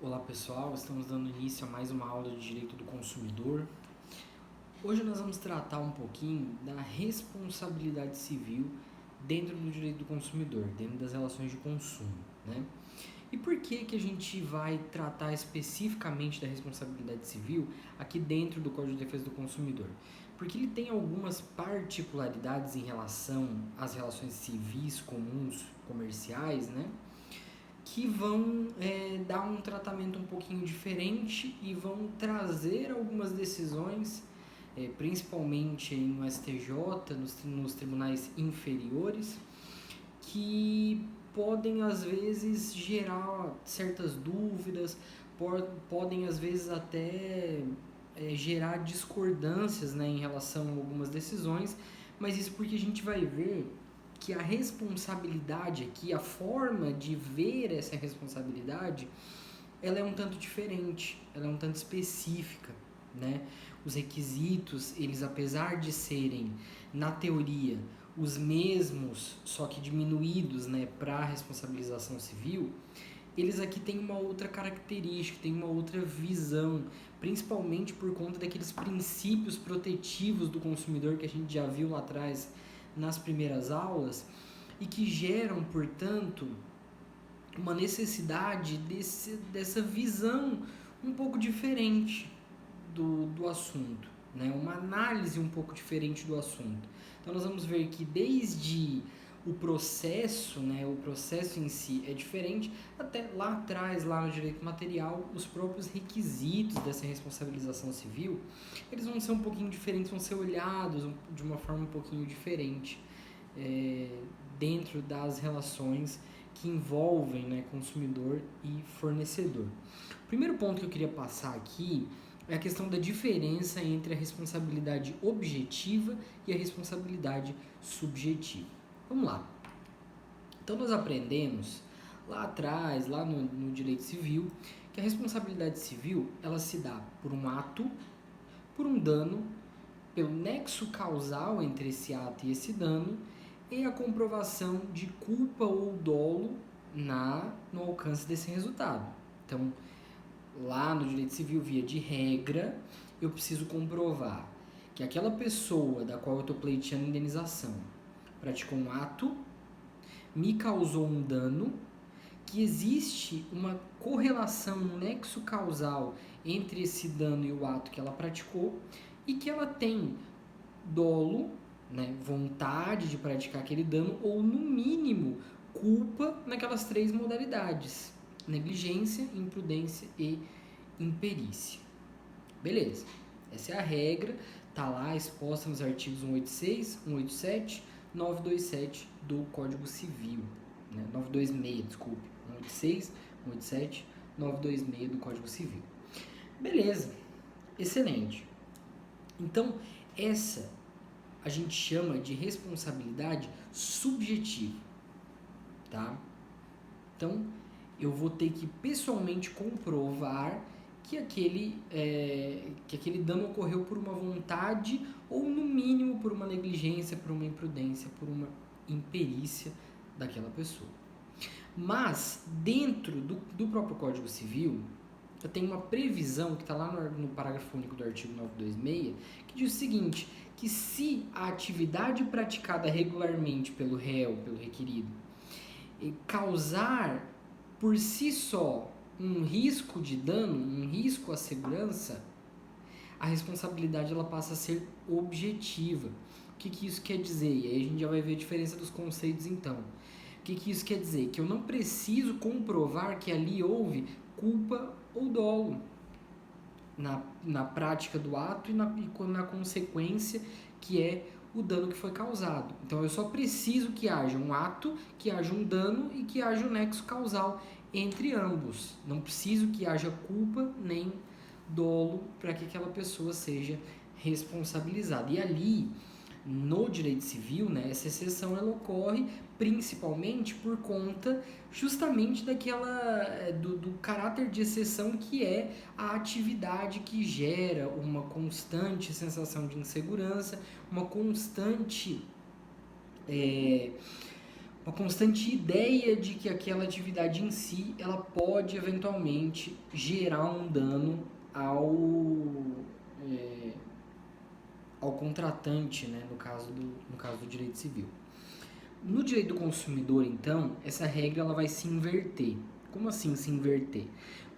Olá pessoal, estamos dando início a mais uma aula de Direito do Consumidor. Hoje nós vamos tratar um pouquinho da responsabilidade civil dentro do direito do consumidor, dentro das relações de consumo, né? E por que que a gente vai tratar especificamente da responsabilidade civil aqui dentro do Código de Defesa do Consumidor? Porque ele tem algumas particularidades em relação às relações civis comuns comerciais, né? Que vão dar um tratamento um pouquinho diferente e vão trazer algumas decisões, principalmente no STJ, nos tribunais inferiores, que podem às vezes gerar certas dúvidas, podem às vezes até gerar discordâncias, né, em relação a algumas decisões, mas isso porque a gente vai ver que a responsabilidade aqui, a forma de ver essa responsabilidade, ela é um tanto diferente, ela é um tanto específica, né? Os requisitos, eles apesar de serem, na teoria, os mesmos, só que diminuídos, né, para a responsabilização civil, eles aqui têm uma outra característica, têm uma outra visão, principalmente por conta daqueles princípios protetivos do consumidor que a gente já viu lá atrás nas primeiras aulas e que geram, portanto, uma necessidade dessa visão um pouco diferente do assunto, né? Uma análise um pouco diferente do assunto. Então nós vamos ver que desde o processo, né, o processo em si é diferente, até lá atrás, lá no direito material, os próprios requisitos dessa responsabilização civil, eles vão ser um pouquinho diferentes, vão ser olhados de uma forma um pouquinho diferente dentro das relações que envolvem, né, consumidor e fornecedor. O primeiro ponto que eu queria passar aqui é a questão da diferença entre a responsabilidade objetiva e a responsabilidade subjetiva. Vamos lá. Então nós aprendemos lá atrás, lá no direito civil, que a responsabilidade civil ela se dá por um ato, por um dano, pelo nexo causal entre esse ato e esse dano e a comprovação de culpa ou dolo no alcance desse resultado. Então, lá no direito civil, via de regra, eu preciso comprovar que aquela pessoa da qual eu estou pleiteando indenização praticou um ato, me causou um dano, que existe uma correlação, um nexo causal entre esse dano e o ato que ela praticou e que ela tem dolo, né, vontade de praticar aquele dano ou, no mínimo, culpa naquelas três modalidades: negligência, imprudência e imperícia. Beleza, essa é a regra, tá lá exposta nos artigos 186, 187, 927 do Código Civil, né? 926, desculpe, 186, 187, 926 do Código Civil. Beleza, excelente. Então, essa a gente chama de responsabilidade subjetiva, tá? Então, eu vou ter que pessoalmente comprovar que aquele dano ocorreu por uma vontade ou, no mínimo, por uma negligência, por uma imprudência, por uma imperícia daquela pessoa. Mas, dentro do próprio Código Civil, eu tenho uma previsão que está lá no parágrafo único do artigo 926, que diz o seguinte, que se a atividade praticada regularmente pelo réu, pelo requerido, causar por si só um risco de dano, um risco à segurança, a responsabilidade ela passa a ser objetiva. O que isso quer dizer? E aí a gente já vai ver a diferença dos conceitos então. O que isso quer dizer? Que eu não preciso comprovar que ali houve culpa ou dolo na prática do ato e na consequência que é o dano que foi causado. Então eu só preciso que haja um ato, que haja um dano e que haja um nexo causal entre ambos. Não preciso que haja culpa nem dolo para que aquela pessoa seja responsabilizada. E ali, no direito civil, né, essa exceção ela ocorre principalmente por conta justamente do caráter de exceção que é a atividade que gera uma constante sensação de insegurança, uma constante uma constante ideia de que aquela atividade em si ela pode eventualmente gerar um dano ao contratante, né, no caso do direito civil. No direito do consumidor, então, essa regra ela vai se inverter. Como assim se inverter?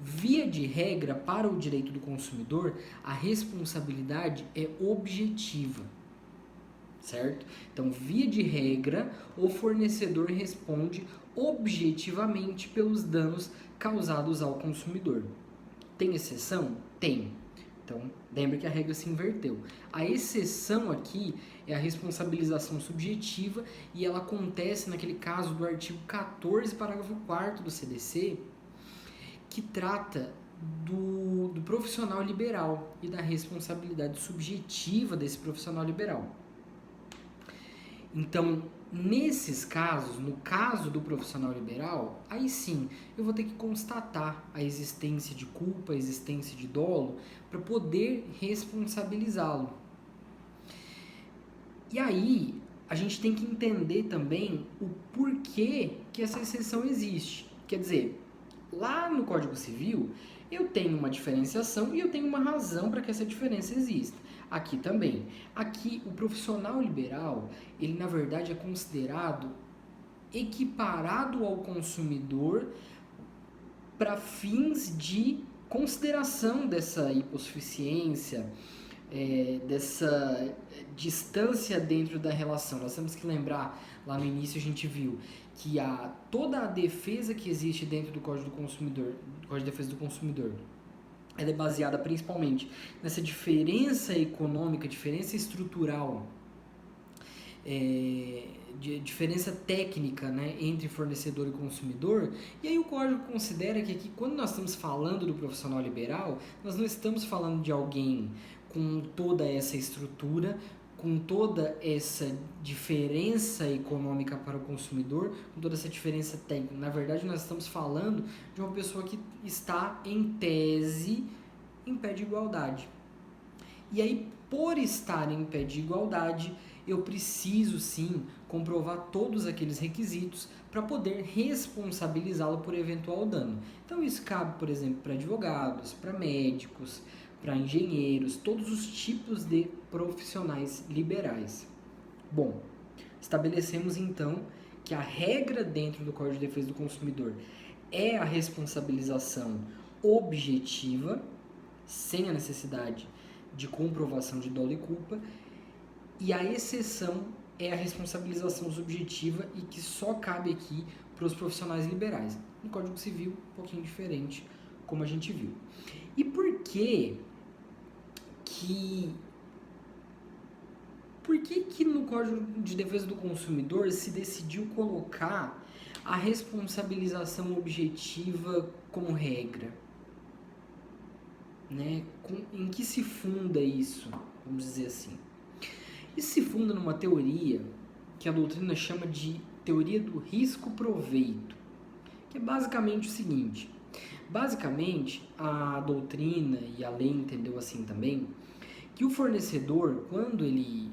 Via de regra, para o direito do consumidor, a responsabilidade é objetiva, certo? Então, via de regra, o fornecedor responde objetivamente pelos danos causados ao consumidor. Tem exceção? Tem. Então, lembra que a regra se inverteu. A exceção aqui é a responsabilização subjetiva e ela acontece naquele caso do artigo 14, parágrafo 4º do CDC, que trata do profissional liberal e da responsabilidade subjetiva desse profissional liberal. Então, nesses casos, no caso do profissional liberal, aí sim, eu vou ter que constatar a existência de culpa, a existência de dolo, para poder responsabilizá-lo. E aí, a gente tem que entender também o porquê que essa exceção existe. Quer dizer, lá no Código Civil, eu tenho uma diferenciação e eu tenho uma razão para que essa diferença exista. Aqui também. Aqui, o profissional liberal, ele na verdade é considerado equiparado ao consumidor para fins de consideração dessa hipossuficiência, dessa distância dentro da relação. Nós temos que lembrar, lá no início a gente viu que toda a defesa que existe dentro do Código do Consumidor, do Código de Defesa do Consumidor, ela é baseada principalmente nessa diferença econômica, diferença estrutural, diferença técnica, né, entre fornecedor e consumidor. E aí o código considera que aqui, quando nós estamos falando do profissional liberal, nós não estamos falando de alguém com toda essa estrutura, com toda essa diferença econômica para o consumidor, com toda essa diferença técnica. Na verdade, nós estamos falando de uma pessoa que está, em tese, em pé de igualdade. E aí, por estar em pé de igualdade, eu preciso, sim, comprovar todos aqueles requisitos para poder responsabilizá-lo por eventual dano. Então, isso cabe, por exemplo, para advogados, para médicos, para engenheiros, todos os tipos de profissionais liberais. Bom, estabelecemos então que a regra dentro do Código de Defesa do Consumidor é a responsabilização objetiva, sem a necessidade de comprovação de dolo e culpa, e a exceção é a responsabilização subjetiva e que só cabe aqui para os profissionais liberais. No Código Civil, um pouquinho diferente, como a gente viu. E por que no Código de Defesa do Consumidor se decidiu colocar a responsabilização objetiva como regra? Né? Em que se funda isso, vamos dizer assim? Isso se funda numa teoria que a doutrina chama de teoria do risco-proveito, que é basicamente o seguinte: basicamente, a doutrina e a lei entendeu assim também, que o fornecedor, quando ele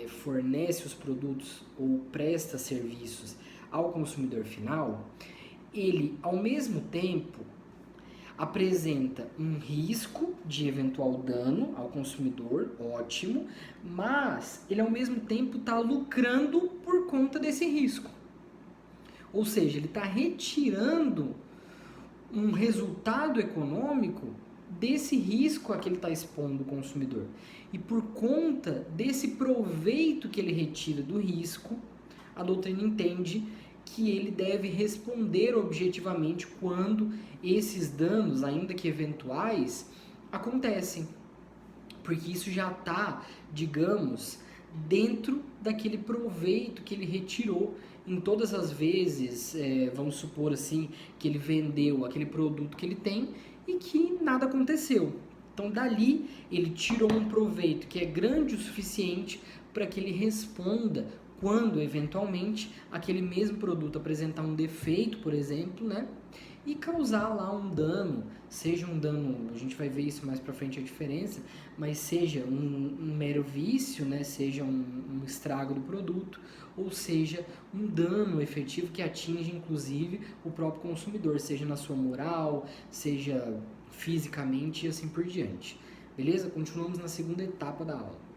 fornece os produtos ou presta serviços ao consumidor final, ele, ao mesmo tempo, apresenta um risco de eventual dano ao consumidor, ótimo, mas ele, ao mesmo tempo, está lucrando por conta desse risco. Ou seja, ele está retirando um resultado econômico desse risco a que ele está expondo o consumidor. E por conta desse proveito que ele retira do risco, a doutrina entende que ele deve responder objetivamente quando esses danos, ainda que eventuais, acontecem. Porque isso já está, digamos, dentro daquele proveito que ele retirou em todas as vezes, vamos supor assim, que ele vendeu aquele produto que ele tem e que nada aconteceu. Então, dali, ele tirou um proveito que é grande o suficiente para que ele responda quando, eventualmente, aquele mesmo produto apresentar um defeito, por exemplo, né? e causar lá um dano, seja um dano, a gente vai ver isso mais pra frente a diferença, mas seja um mero vício, né, seja um estrago do produto, ou seja um dano efetivo que atinge inclusive o próprio consumidor, seja na sua moral, seja fisicamente e assim por diante. Beleza? Continuamos na segunda etapa da aula.